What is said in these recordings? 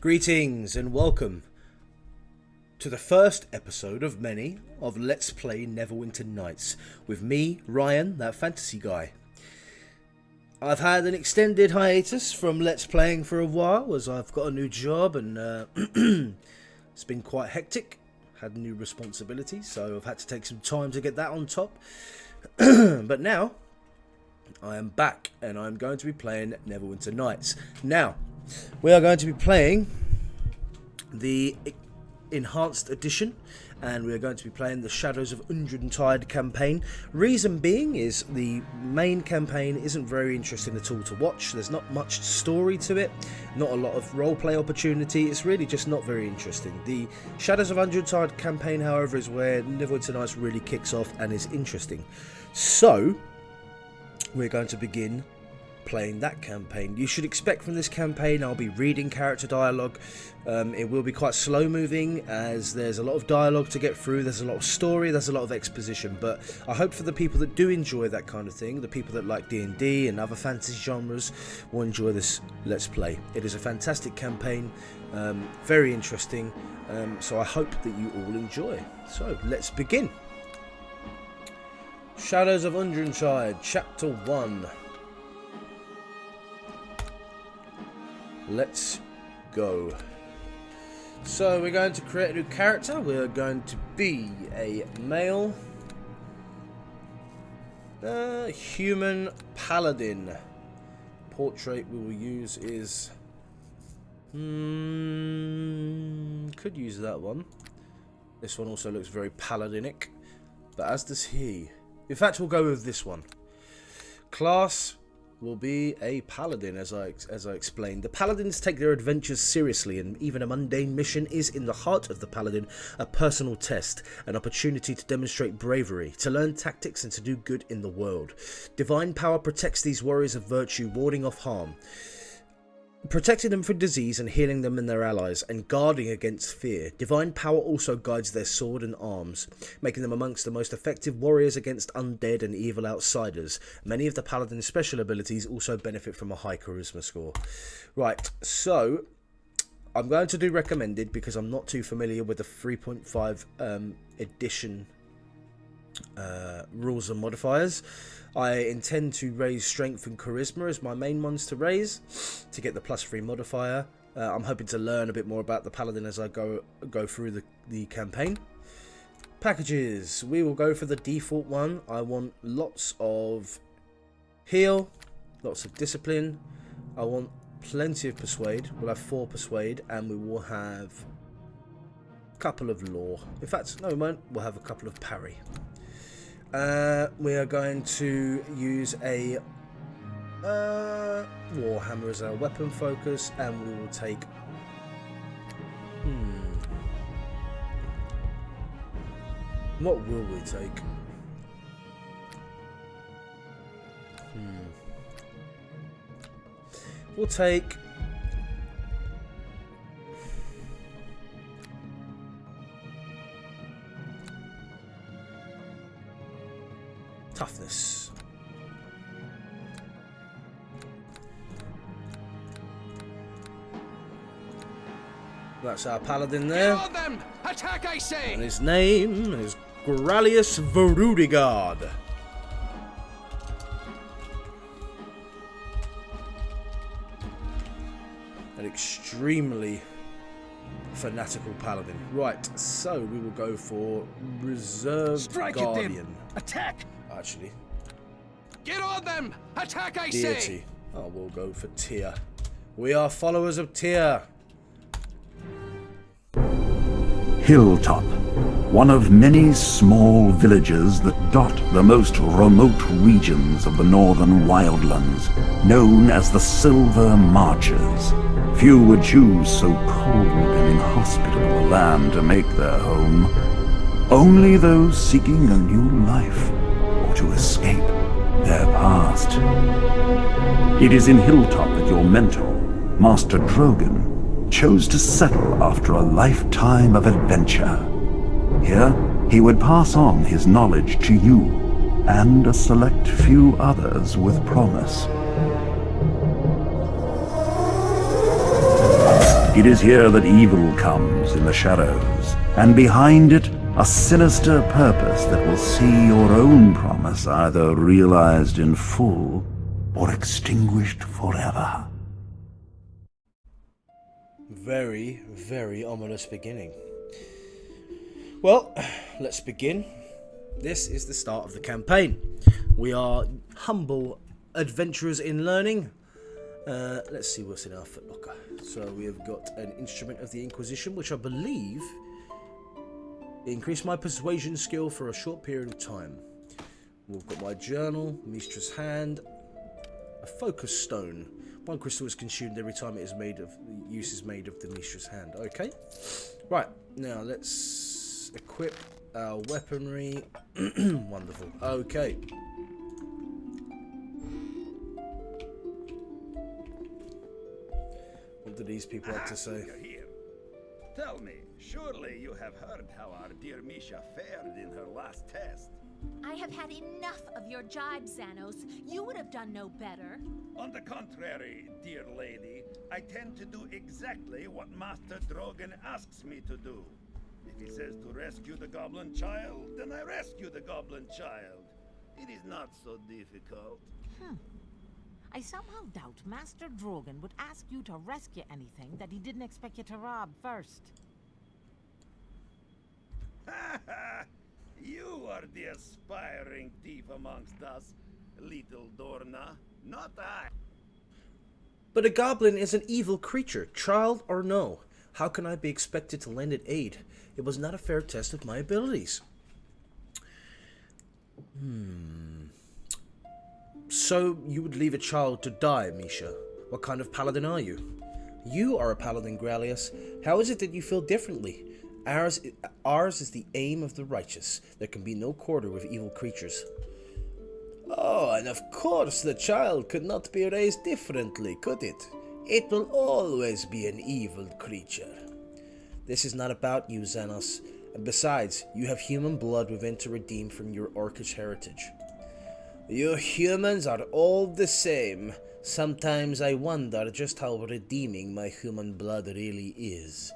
Greetings and welcome to the first episode of many of Let's Play Neverwinter Nights with me, Ryan, that fantasy guy. I've had an extended hiatus from Let's Playing for a while as I've got a new job and it's been quite hectic. Had new responsibilities, so I've had to take some time to get that on top. But now I am back and I'm going to be playing Neverwinter Nights. Now, we are going to be playing the Enhanced Edition, and we are going to be playing the Shadows of Undrentide campaign. Reason being is the main campaign isn't very interesting at all to watch. There's not much story to it, not a lot of roleplay opportunity. It's really just not very interesting. The Shadows of Undrentide campaign, however, is where Neverwinter Nights really kicks off and is interesting. So, we're going to begin playing that campaign. You should expect from this campaign I'll be reading character dialogue. It will be quite slow moving as there's a lot of dialogue to get through, there's a lot of story, there's a lot of exposition, but I hope for the people that do enjoy that kind of thing, the people that like D&D and other fantasy genres, will enjoy this Let's Play. It is a fantastic campaign, very interesting, so I hope that you all enjoy. So let's begin. Shadows of Undrentide, Chapter 1. Let's go. So we're going to create a new character. We're going to be a male human paladin. Portrait we will use is could use that one. This one also looks very paladinic, but as does he. In fact, we'll go with this one. Class will be a paladin, as I explained. The paladins take their adventures seriously, and even a mundane mission is, in the heart of the paladin, a personal test, an opportunity to demonstrate bravery, to learn tactics and to do good in the world. Divine power protects these warriors of virtue, warding off harm, protecting them from disease and healing them and their allies, and guarding against fear. Divine power also guides their sword and arms, making them amongst the most effective warriors against undead and evil outsiders. Many of the paladin's special abilities also benefit from a high charisma score. Right, so I'm going to do recommended because I'm not too familiar with the 3.5 edition rules and modifiers. I intend to raise strength and charisma as my main ones to raise to get the +3 modifier. I'm hoping to learn a bit more about the paladin as I go through the campaign. Packages, we will go for the default one. I want lots of heal, lots of discipline. I want plenty of persuade. We'll have 4 persuade, and we will have a couple of lore. In fact, no, we won't. We'll have a couple of parry. We are going to use a Warhammer as our weapon focus, and we will take what will we take? We'll take toughness. That's our paladin there. Get on them! Attack, I say! And his name is Gralius Verudigard. An extremely fanatical paladin. Right, so we will go for Reserved Guardian. Attack! Actually, get on them! Attack, I Deity. say! Oh, we'll go for Tyr. We are followers of Tyr. Hilltop, one of many small villages that dot the most remote regions of the northern wildlands, known as the Silver Marches. Few would choose so cold and inhospitable a land to make their home. Only those seeking a new life, or to escape their past. It is in Hilltop that your mentor, Master Drogan, chose to settle after a lifetime of adventure. Here, he would pass on his knowledge to you, and a select few others with promise. It is here that evil comes in the shadows, and behind it, a sinister purpose that will see your own promise either realized in full or extinguished forever. Very, very ominous beginning. Well, let's begin. This is the start of the campaign. We are humble adventurers in learning. Let's see what's in our footlocker. So we have got an instrument of the Inquisition, which I believe increased my persuasion skill for a short period of time. We've got my journal, Mistress Hand, a focus stone. 1 crystal is consumed every time use is made of the Mistress Hand. Okay. Right, now let's equip our weaponry. Wonderful. Okay. What do these people have to say? You're here. Tell me, surely you have heard how our dear Misha fared in her last test. I have had enough of your jibes, Xanos. You would have done no better. On the contrary, dear lady, I tend to do exactly what Master Drogon asks me to do. If he says to rescue the goblin child, then I rescue the goblin child. It is not so difficult. I somehow doubt Master Drogon would ask you to rescue anything that he didn't expect you to rob first. Ha ha! You are the aspiring thief amongst us, little Dorna, not I. But a goblin is an evil creature, child or no. How can I be expected to lend it aid? It was not a fair test of my abilities. So you would leave a child to die, Misha? What kind of paladin are you? You are a paladin, Gralius. How is it that you feel differently? Ours is the aim of the righteous. There can be no quarter with evil creatures. Oh, and of course the child could not be raised differently, could it? It will always be an evil creature. This is not about you, Xanos. And besides, you have human blood within to redeem from your orcish heritage. You humans are all the same. Sometimes I wonder just how redeeming my human blood really is.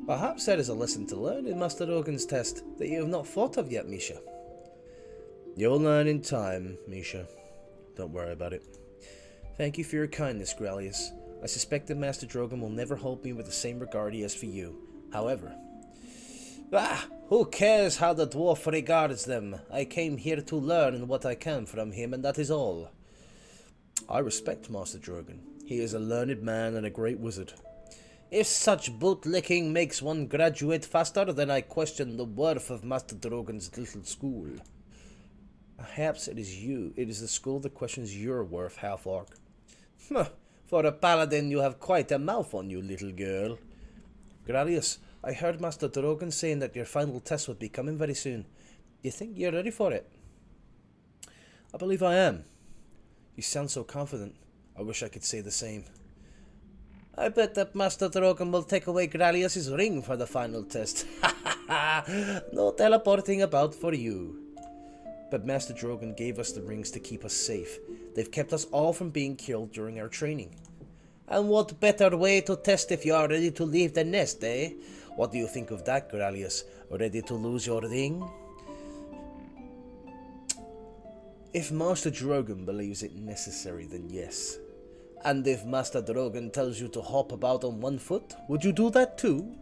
Perhaps that is a lesson to learn in Master Drogon's test that you have not thought of yet, Misha. You'll learn in time, Misha. Don't worry about it. Thank you for your kindness, Gralius. I suspect that Master Drogon will never hold me with the same regard he has for you. However... who cares how the dwarf regards them? I came here to learn what I can from him, and that is all. I respect Master Drogon. He is a learned man and a great wizard. If such bootlicking makes one graduate faster, then I question the worth of Master Drogon's little school. Perhaps it is the school that questions your worth, half-orc. For a paladin, you have quite a mouth on you, little girl. Gralius, I heard Master Drogon saying that your final test would be coming very soon. Do you think you're ready for it? I believe I am. You sound so confident. I wish I could say the same. I bet that Master Drogon will take away Gralius's ring for the final test. No teleporting about for you. But Master Drogon gave us the rings to keep us safe. They've kept us all from being killed during our training. And what better way to test if you are ready to leave the nest, eh? What do you think of that, Gralius? Ready to lose your ring? If Master Drogon believes it necessary, then yes. And if Master Drogon tells you to hop about on 1 foot, would you do that too?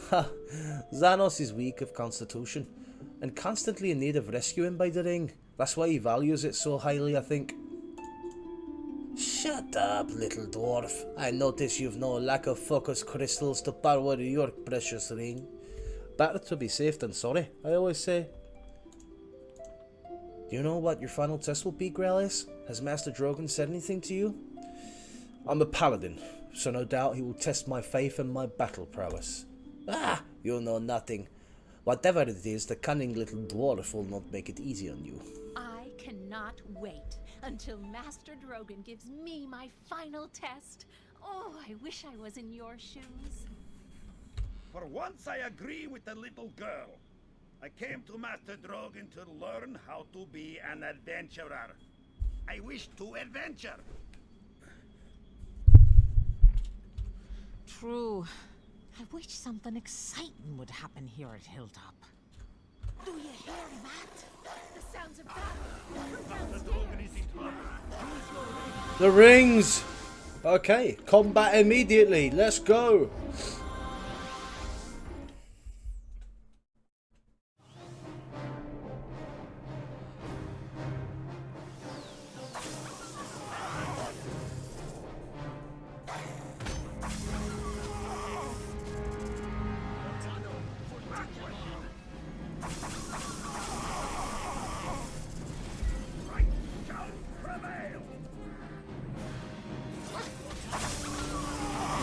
Ha! Xanos is weak of constitution, and constantly in need of rescuing by the ring. That's why he values it so highly, I think. Shut up, little dwarf. I notice you've no lack of focus crystals to power your precious ring. Better to be safe than sorry, I always say. Do you know what your final test will be, Gralius? Has Master Drogon said anything to you? I'm a paladin, so no doubt he will test my faith and my battle prowess. You know nothing. Whatever it is, the cunning little dwarf will not make it easy on you. I cannot wait until Master Drogon gives me my final test. Oh, I wish I was in your shoes. For once I agree with the little girl. I came to Master Drogon to learn how to be an adventurer. I wish to adventure. true. I wish something exciting would happen here at Hilltop. Do you hear that? The sounds of battle. Downstairs. The rings! Okay, combat immediately. Let's go.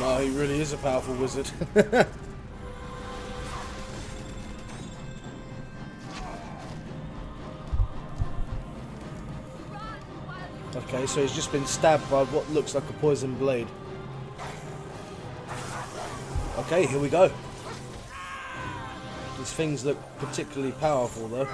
No, he really is a powerful wizard. Okay, so he's just been stabbed by what looks like a poison blade. Okay, here we go. These things look particularly powerful though.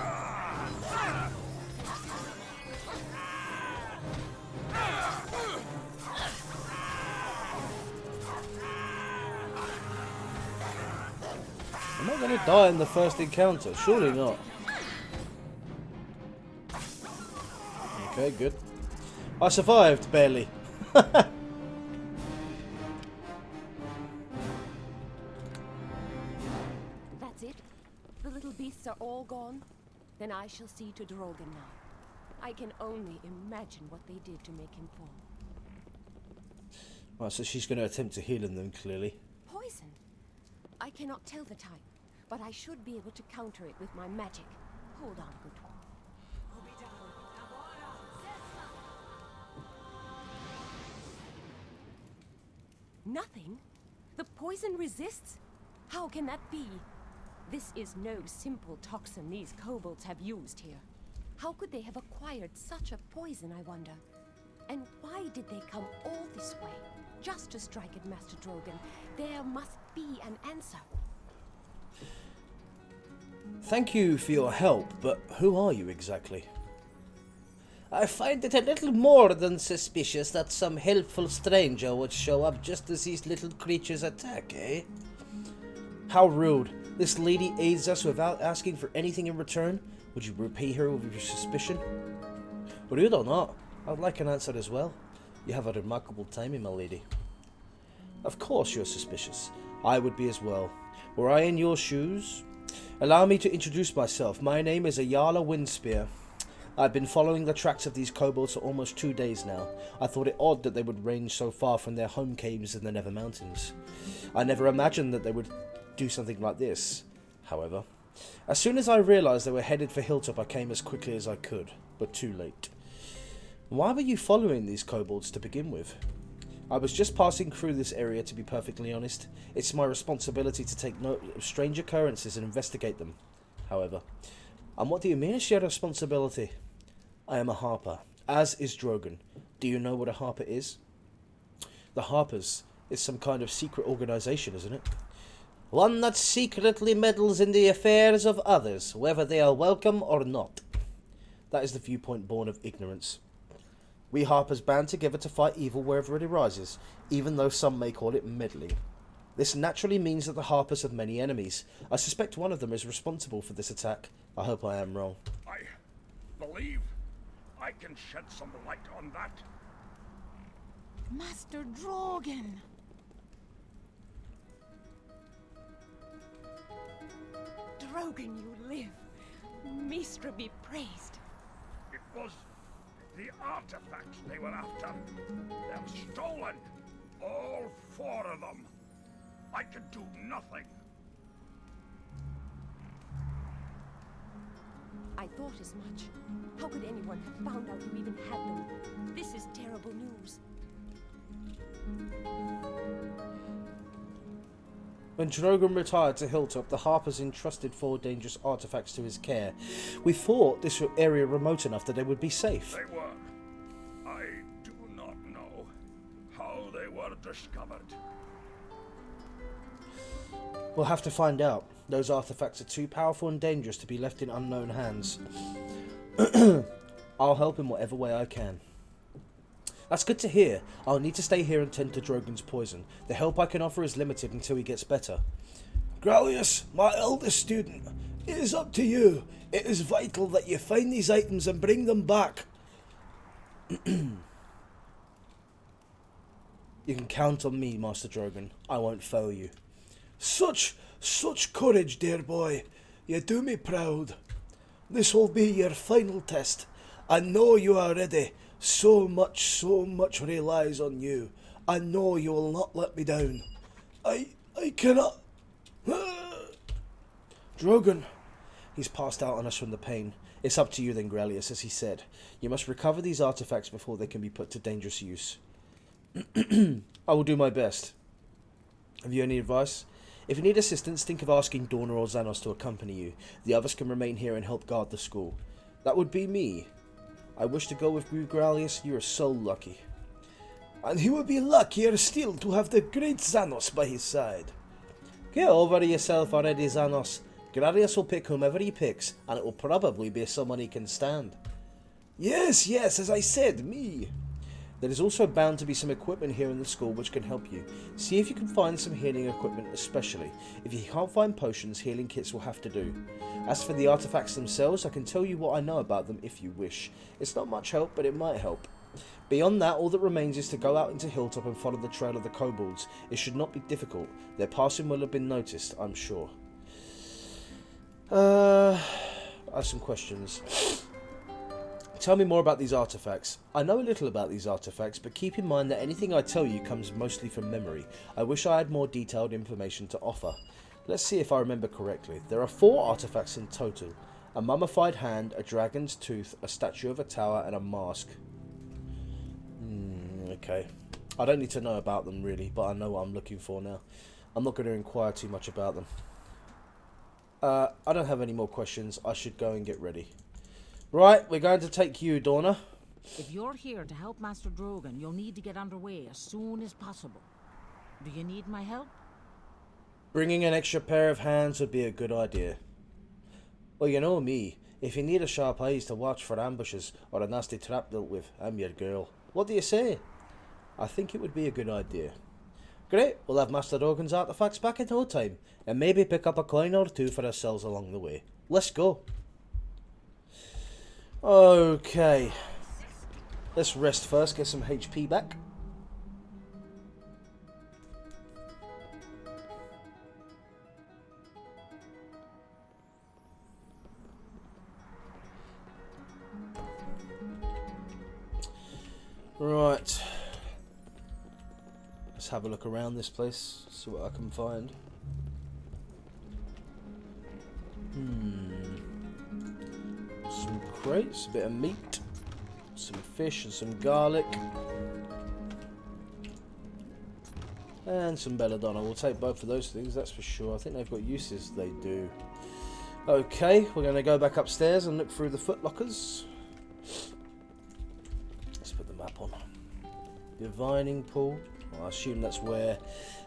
Am I going to die in the first encounter? Surely not. Okay, good. I survived, barely. That's it? The little beasts are all gone? Then I shall see to Drogon now. I can only imagine what they did to make him fall. Right, so she's going to attempt to heal them, clearly. Poison? I cannot tell the type, but I should be able to counter it with my magic. Hold on, good one. Nothing? The poison resists? How can that be? This is no simple toxin these kobolds have used here. How could they have acquired such a poison, I wonder? And why did they come all this way, just to strike at Master Drogon? There must be an answer. Thank you for your help, but who are you exactly? I find it a little more than suspicious that some helpful stranger would show up just as these little creatures attack, eh? How rude. This lady aids us without asking for anything in return. Would you repay her with your suspicion? Rude or not, I'd like an answer as well. You have a remarkable timing, my lady. Of course you're suspicious. I would be as well. Were I in your shoes? Allow me to introduce myself. My name is Ayala Windspear. I've been following the tracks of these kobolds for almost 2 days now. I thought it odd that they would range so far from their home caves in the Nether Mountains. I never imagined that they would do something like this, however. As soon as I realised they were headed for Hilltop, I came as quickly as I could, but too late. Why were you following these kobolds to begin with? I was just passing through this area, to be perfectly honest. It's my responsibility to take note of strange occurrences and investigate them, however. And what do you mean it's your responsibility? I am a Harper, as is Drogon. Do you know what a Harper is? The Harpers is some kind of secret organisation, isn't it? One that secretly meddles in the affairs of others, whether they are welcome or not. That is the viewpoint born of ignorance. We Harpers band together to fight evil wherever it arises, even though some may call it meddling. This naturally means that the Harpers have many enemies. I suspect one of them is responsible for this attack. I hope I am wrong. I believe I can shed some light on that. Master Drogon! Drogon, you live. Mistra be praised. It was the artifacts they were after. They've stolen all 4 of them. I could do nothing. I thought as much. How could anyone have found out you even had them? This is terrible news. When Drogon retired to Hilltop, the Harpers entrusted 4 dangerous artifacts to his care. We thought this area remote enough that they would be safe. They were. I do not know how they were discovered. We'll have to find out. Those artifacts are too powerful and dangerous to be left in unknown hands. I'll help in whatever way I can. That's good to hear. I'll need to stay here and tend to Drogon's poison. The help I can offer is limited until he gets better. Gralius, my eldest student, it is up to you. It is vital that you find these items and bring them back. You can count on me, Master Drogon. I won't fail you. Such courage, dear boy. You do me proud. This will be your final test. I know you are ready. So much relies on you. I know you will not let me down. I cannot... Drogon. He's passed out on us from the pain. It's up to you then, Gralius, as he said. You must recover these artifacts before they can be put to dangerous use. I will do my best. Have you any advice? If you need assistance, think of asking Dorna or Xanos to accompany you. The others can remain here and help guard the school. That would be me. I wish to go with you, Gralius. You are so lucky. And he will be luckier still to have the great Xanos by his side. Get over yourself already, Xanos. Gralius will pick whomever he picks, and it will probably be someone he can stand. Yes, as I said, me. There is also bound to be some equipment here in the school which can help you. See if you can find some healing equipment especially. If you can't find potions, healing kits will have to do. As for the artifacts themselves, I can tell you what I know about them if you wish. It's not much help, but it might help. Beyond that, all that remains is to go out into Hilltop and follow the trail of the kobolds. It should not be difficult. Their passing will have been noticed, I'm sure. I have some questions. Tell me more about these artifacts. I know a little about these artifacts, but keep in mind that anything I tell you comes mostly from memory. I wish I had more detailed information to offer. Let's see if I remember correctly. There are 4 artifacts in total. A mummified hand, a dragon's tooth, a statue of a tower, and a mask. Okay. I don't need to know about them really, but I know what I'm looking for now. I'm not going to inquire too much about them. I don't have any more questions. I should go and get ready. Right, we're going to take you, Dorna. If you're here to help Master Drogon, you'll need to get underway as soon as possible. Do you need my help? Bringing an extra pair of hands would be a good idea. Well, you know me. If you need a sharp eyes to watch for ambushes or a nasty trap dealt with, I'm your girl. What do you say? I think it would be a good idea. Great, we'll have Master Drogon's artifacts back in no time, and maybe pick up a coin or 2 for ourselves along the way. Let's go. Okay. Let's rest first, get some HP back. Right. Let's have a look around this place, see what I can find. Some crates, a bit of meat, some fish and some garlic. And some belladonna. We'll take both of those things, that's for sure. I think they've got uses, they do. Okay, we're going to go back upstairs and look through the footlockers. Let's put the map on. Divining pool. Well, I assume that's where,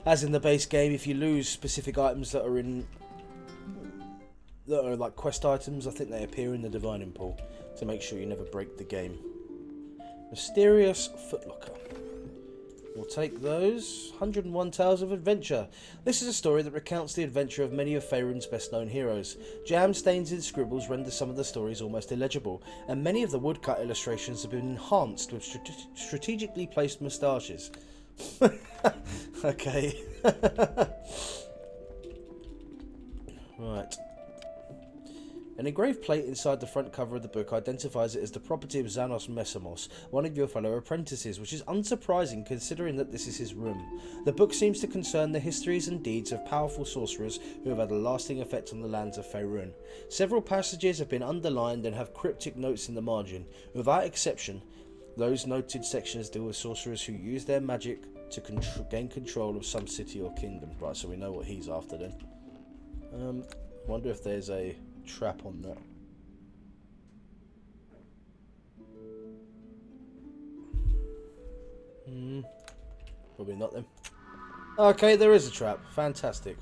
as in the base game, if you lose specific items that are like quest items, I think they appear in the divining pool to make sure you never break the game. Mysterious footlocker. We'll take those. 101 Tales of Adventure. This is a story that recounts the adventure of many of Faerun's best-known heroes. Jam stains in scribbles render some of the stories almost illegible, and many of the woodcut illustrations have been enhanced with strategically placed moustaches. Okay. Right. An engraved plate inside the front cover of the book identifies it as the property of Xanos Mesamos, one of your fellow apprentices, which is unsurprising considering that this is his room. The book seems to concern the histories and deeds of powerful sorcerers who have had a lasting effect on the lands of Faerun. Several passages have been underlined and have cryptic notes in the margin. Without exception, those noted sections deal with sorcerers who use their magic to gain control of some city or kingdom. Right, so we know what he's after then. Wonder if there's a trap on that. Probably not then. Okay, there is a trap. Fantastic.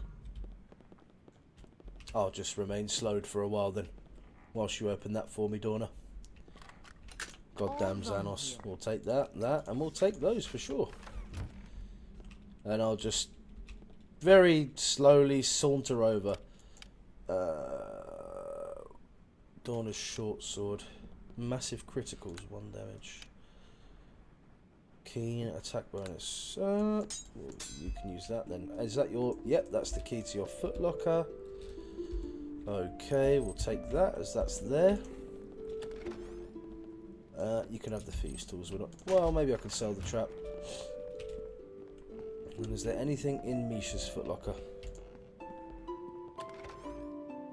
I'll just remain slowed for a while then, whilst you open that for me, Dorna. Goddamn Xanos. We'll take that, and we'll take those for sure. And I'll just very slowly saunter over. Dawn's short sword. Massive criticals, 1 damage. Keen attack bonus. Well, you can use that then. Is that your... Yep, that's the key to your footlocker. Okay, we'll take that as that's there. You can have the thieves tools. Well, maybe I can sell the trap. And is there anything in Misha's footlocker?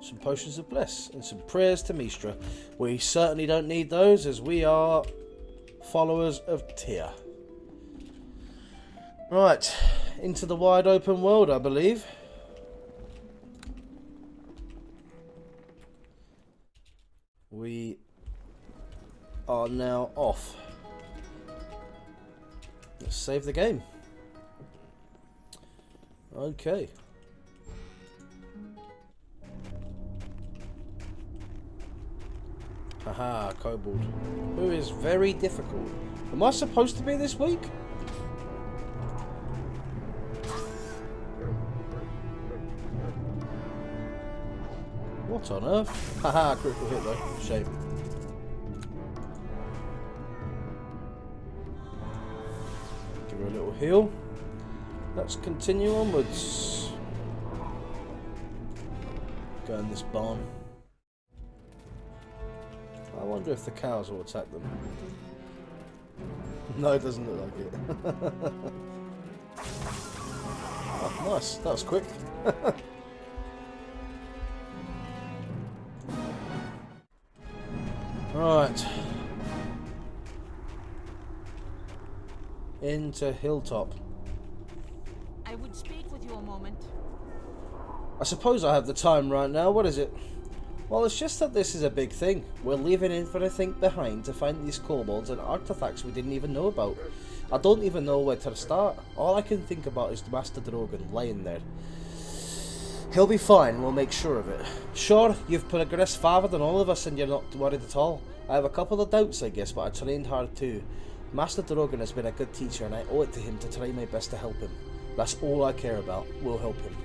Some potions of bliss and some prayers to Mistra. We certainly don't need those as we are followers of Tyr. Right, into the wide open world, I believe. We are now off. Let's save the game. Okay. Haha, Kobold. Who is very difficult. Am I supposed to be this weak? What on earth? Haha, critical hit though. Shame. Give her a little heal. Let's continue onwards. Go in this barn. I wonder if the cows will attack them. No, it doesn't look like it. Oh, nice. That was quick. Right. Into Hilltop. I would speak with you a moment. I suppose I have the time right now. What is it? Well, it's just that this is a big thing. We're leaving everything behind to find these kobolds and artifacts we didn't even know about. I don't even know where to start. All I can think about is the Master Drogon lying there. He'll be fine, we'll make sure of it. Sure, you've progressed farther than all of us and you're not worried at all. I have a couple of doubts, I guess, but I trained hard too. Master Drogon has been a good teacher and I owe it to him to try my best to help him. That's all I care about. We'll help him.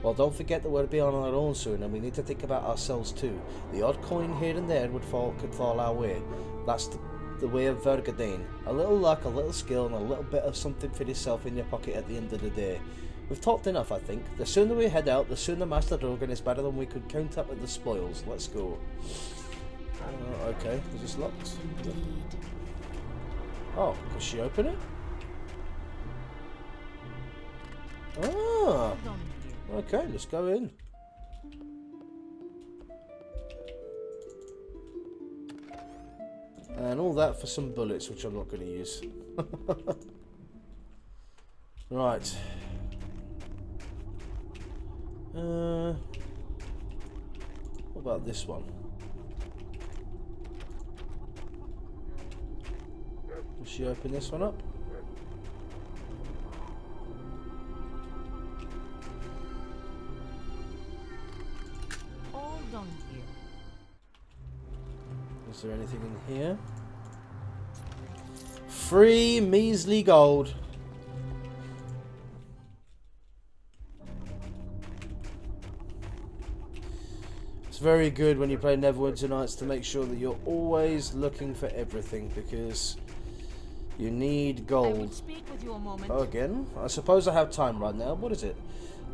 Well, don't forget that we'll be on our own soon and we need to think about ourselves too. The odd coin here and there could fall our way. That's the way of Vergadane. A little luck, a little skill and a little bit of something for yourself in your pocket at the end of the day. We've talked enough, I think. The sooner we head out, the sooner Master Drogon is better than we could count up with the spoils. Let's go. Okay, is this locked? Oh, can she open it? Ah! Okay, let's go in. And all that for some bullets, which I'm not going to use. Right. What about this one? Will she open this one up? All done here. Is there anything in here? Free measly gold. It's very good when you play Neverwinter Nights to make sure that you're always looking for everything because you need gold. I would speak with you a moment. Oh, again? I suppose I have time right now. What is it?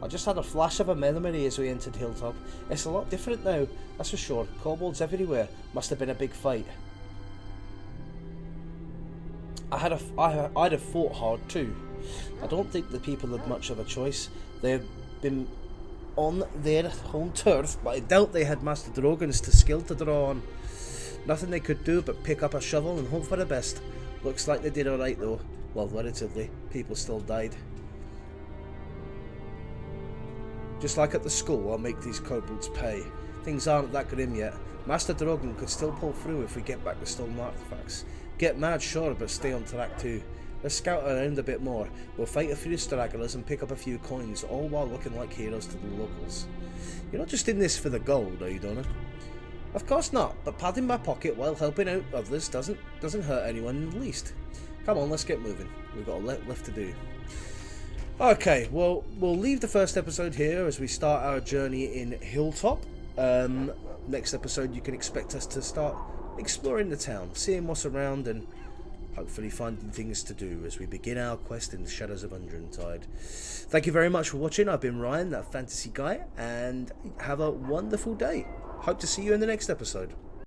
I just had a flash of a memory as we entered Hilltop. It's a lot different now, that's for sure. Kobolds everywhere. Must have been a big fight. I'd have fought hard too. I don't think the people had much of a choice. They've been on their home turf, but I doubt they had Master Drogon's skill to draw on. Nothing they could do but pick up a shovel and hope for the best. Looks like they did alright though. Well, relatively. People still died. Just like at the school, I'll make these kobolds pay. Things aren't that grim yet. Master Drogon could still pull through if we get back the stolen artifacts. Get mad, sure, but stay on track too. Let's scout around a bit more. We'll fight a few stragglers and pick up a few coins, all while looking like heroes to the locals. You're not just in this for the gold, are you, Donna? Of course not, but padding my pocket while helping out others doesn't hurt anyone in the least. Come on, let's get moving. We've got a lot left to do. Okay, well, we'll leave the first episode here as we start our journey in Hilltop. Next episode, you can expect us to start exploring the town, seeing what's around, and hopefully finding things to do as we begin our quest in the shadows of Undrentide. Thank you very much for watching. I've been Ryan, that fantasy guy, and have a wonderful day. Hope to see you in the next episode.